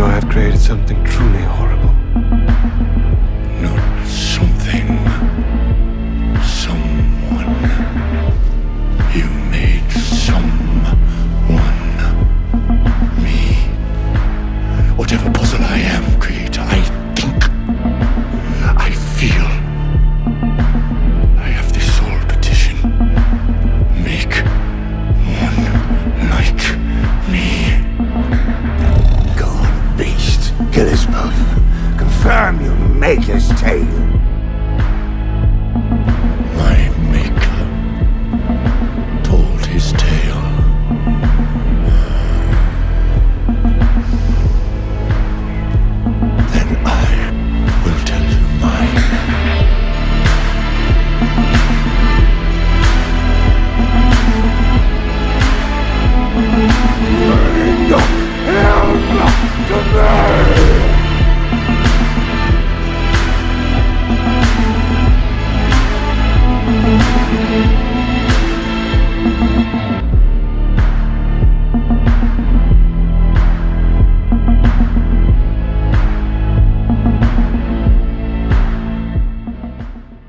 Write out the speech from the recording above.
I have created something truly horrible. Not something. Someone. You made someone. Me. Whatever puzzle I am, creator, I think. I feel. I have this sole petition. Make one like me. Go on, beast. Kill us both. Confirm your maker's tale.